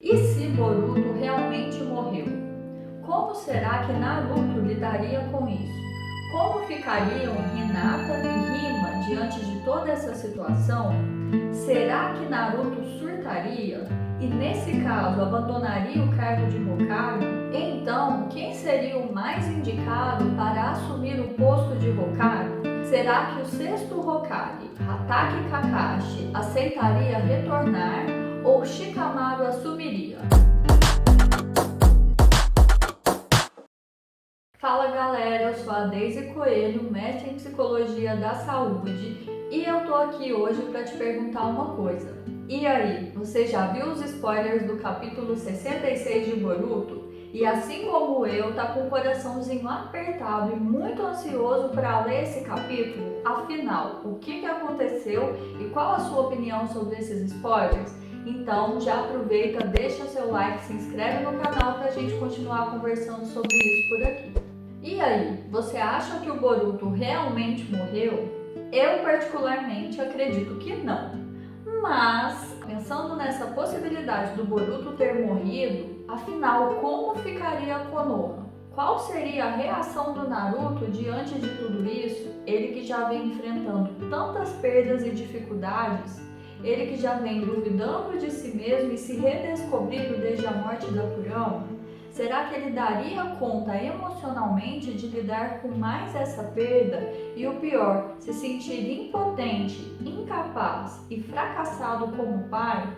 E se Boruto realmente morreu? Como será que Naruto lidaria com isso? Como ficariam Hinata e Rima diante de toda essa situação? Será que Naruto surtaria e, nesse caso, abandonaria o cargo de Hokage? Então, quem seria o mais indicado para assumir o posto de Hokage? Será que o sexto Hokage, Hatake Kakashi, aceitaria retornar ou Shikamaru assumiria? Fala galera, eu sou a Deise Coelho, mestre em Psicologia da Saúde, e eu tô aqui hoje para te perguntar uma coisa. E aí, você já viu os spoilers do capítulo 66 de Boruto? E assim como eu, tá com o coraçãozinho apertado e muito ansioso para ler esse capítulo? Afinal, o que aconteceu e qual a sua opinião sobre esses spoilers? Então já aproveita, deixa seu like, se inscreve no canal para a gente continuar conversando sobre isso por aqui. E aí, você acha que o Boruto realmente morreu? Eu particularmente acredito que não. Mas, pensando nessa possibilidade do Boruto ter morrido, afinal, como ficaria a Konoha? Qual seria a reação do Naruto diante de tudo isso? Ele que já vem enfrentando tantas perdas e dificuldades, ele que já vem duvidando de si mesmo e se redescobrindo desde a morte da Kurama. Será que ele daria conta emocionalmente de lidar com mais essa perda e, o pior, se sentir impotente, incapaz e fracassado como pai?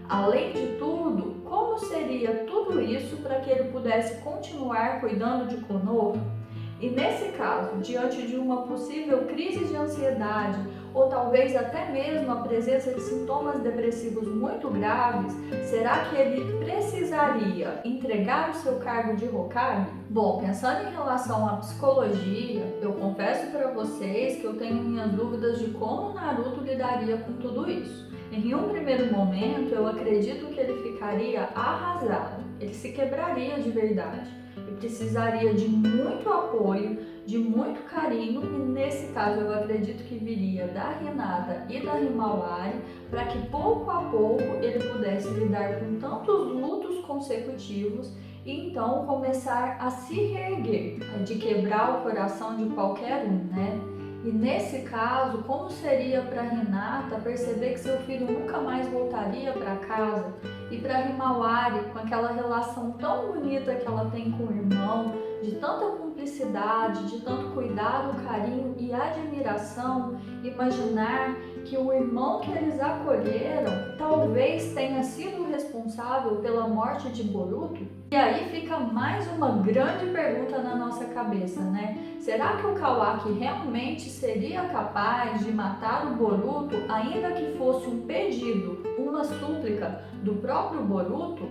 Além de tudo, como seria tudo isso para que ele pudesse continuar cuidando de Konoha? E nesse caso, diante de uma possível crise de ansiedade ou talvez até mesmo a presença de sintomas depressivos muito graves, será que ele precisaria entregar o seu cargo de Hokage? Bom, pensando em relação à psicologia, eu confesso para vocês que eu tenho minhas dúvidas de como Naruto lidaria com tudo isso. Em um primeiro momento, eu acredito que ele ficaria arrasado, ele se quebraria de verdade. E precisaria de muito apoio, de muito carinho, e nesse caso eu acredito que viria da Hinata e da Himawari para que pouco a pouco ele pudesse lidar com tantos lutos consecutivos e então começar a se reerguer, de quebrar o coração de qualquer um, né? E nesse caso, como seria para Hinata perceber que seu filho nunca mais voltaria para casa? E para Himawari, com aquela relação tão bonita que ela tem com o irmão, de tanta cumplicidade, de tanto cuidado, carinho e admiração, imaginar que o irmão que eles acolheram talvez tenha sido responsável pela morte de Boruto? E aí fica mais uma grande pergunta na nossa cabeça, né? Será que o Kawaki realmente seria capaz de matar o Boruto, ainda que fosse um pedido, uma súplica do próprio Boruto?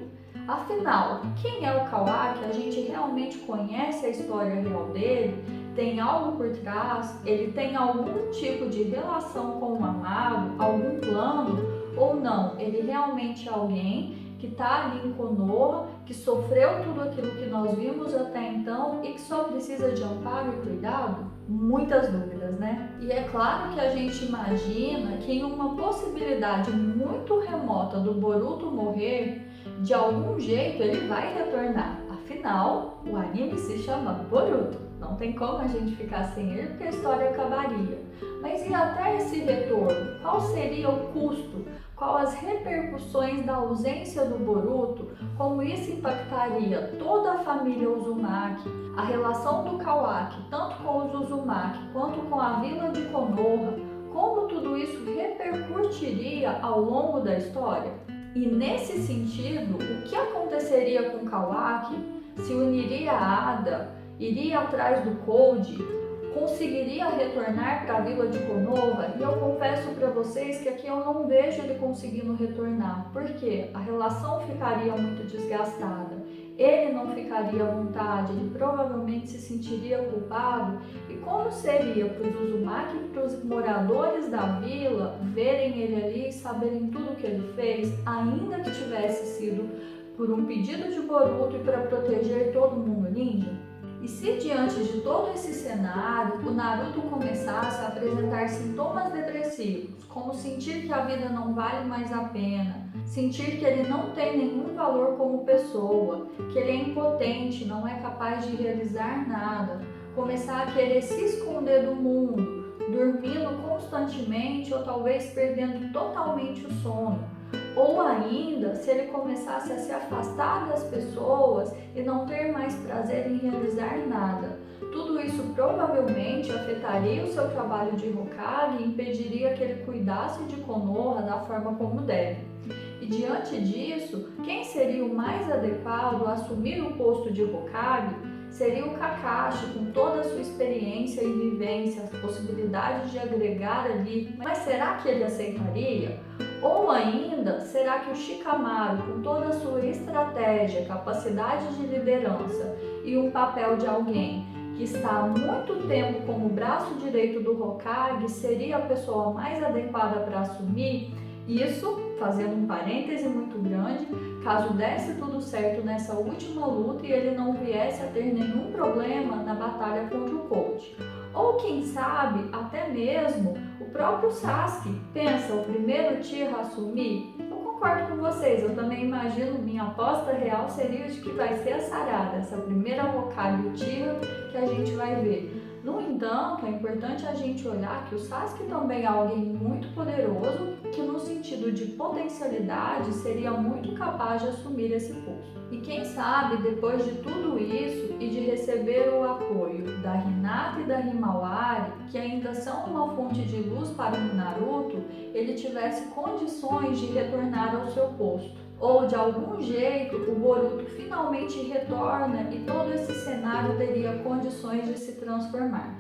Afinal, quem é o Kawaki? A gente realmente conhece a história real dele? Tem algo por trás? Ele tem algum tipo de relação com o amado? Algum plano? Ou não? Ele realmente é alguém que está ali em Konoha, que sofreu tudo aquilo que nós vimos até então e que só precisa de amparo e cuidado? Muitas dúvidas, né? E é claro que a gente imagina que em uma possibilidade muito remota do Boruto morrer, de algum jeito ele vai retornar. Afinal, o anime se chama Boruto. Não tem como a gente ficar sem ele porque a história acabaria. Mas e até esse retorno? Qual seria o custo? Qual as repercussões da ausência do Boruto? Como isso impactaria toda a família Uzumaki? A relação do Kawaki, tanto com os Uzumaki quanto com a vila de Konoha? Como tudo isso repercutiria ao longo da história? E nesse sentido, o que aconteceria com Kawaki? Se uniria a Ada? Iria atrás do Code? Conseguiria retornar para a vila de Konoha? E eu confesso para vocês que aqui eu não vejo ele conseguindo retornar, porque a relação ficaria muito desgastada, ele não ficaria à vontade, ele provavelmente se sentiria culpado. E como seria para os Uzumaki e para os moradores da vila verem ele ali e saberem tudo o que ele fez, ainda que tivesse sido por um pedido de Boruto e para proteger todo mundo ninja? E se diante de todo esse cenário, o Naruto começasse a apresentar sintomas depressivos, como sentir que a vida não vale mais a pena, sentir que ele não tem nenhum valor como pessoa, que ele é impotente, não é capaz de realizar nada, começar a querer se esconder do mundo, dormindo constantemente ou talvez perdendo totalmente o sono. Ou ainda, se ele começasse a se afastar das pessoas e não ter mais prazer em realizar nada. Tudo isso provavelmente afetaria o seu trabalho de Hokage e impediria que ele cuidasse de Konoha da forma como deve. E diante disso, quem seria o mais adequado a assumir o posto de Hokage seria o Kakashi, com toda a sua experiência e vivência, as possibilidades de agregar ali. Mas será que ele aceitaria? Ou ainda, será que o Shikamaru, com toda a sua estratégia, capacidade de liderança e um papel de alguém que está há muito tempo como braço direito do Hokage, seria a pessoa mais adequada para assumir? Isso, fazendo um parêntese muito grande, caso desse tudo certo nessa última luta e ele não viesse a ter nenhum problema na batalha contra o Cold. Ou quem sabe, até mesmo, o próprio Sasuke. Pensa, o primeiro Uchiha a assumir? Eu concordo com vocês, eu também imagino, minha aposta real seria de que vai ser a Sarada, essa primeira Hokage Uchiha que a gente vai ver. No entanto, é importante a gente olhar que o Sasuke também é alguém muito poderoso, que no sentido de potencialidade seria muito capaz de assumir esse posto. E quem sabe, depois de tudo isso e de receber o apoio da Hinata e da Himawari, que ainda são uma fonte de luz para o Naruto, ele tivesse condições de retornar ao seu posto. Ou de algum jeito o Boruto finalmente retorna e todo esse cenário teria condições de se transformar.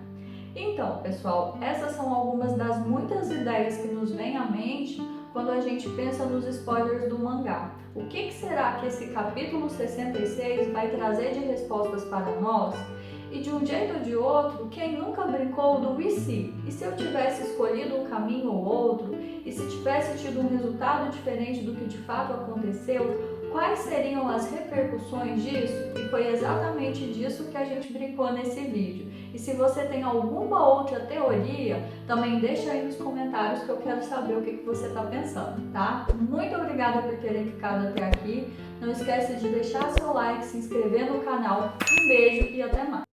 Então, pessoal, essas são algumas das muitas ideias que nos vêm à mente quando a gente pensa nos spoilers do mangá. O que será que esse capítulo 66 vai trazer de respostas para nós? E de um jeito ou de outro, quem nunca brincou do e se? E se eu tivesse escolhido um caminho ou outro? E se tivesse tido um resultado diferente do que de fato aconteceu? Quais seriam as repercussões disso? E foi exatamente disso que a gente brincou nesse vídeo. E se você tem alguma outra teoria, também deixa aí nos comentários que eu quero saber o que você está pensando, tá? Muito obrigada por terem ficado até aqui. Não esquece de deixar seu like, se inscrever no canal. Um beijo e até mais!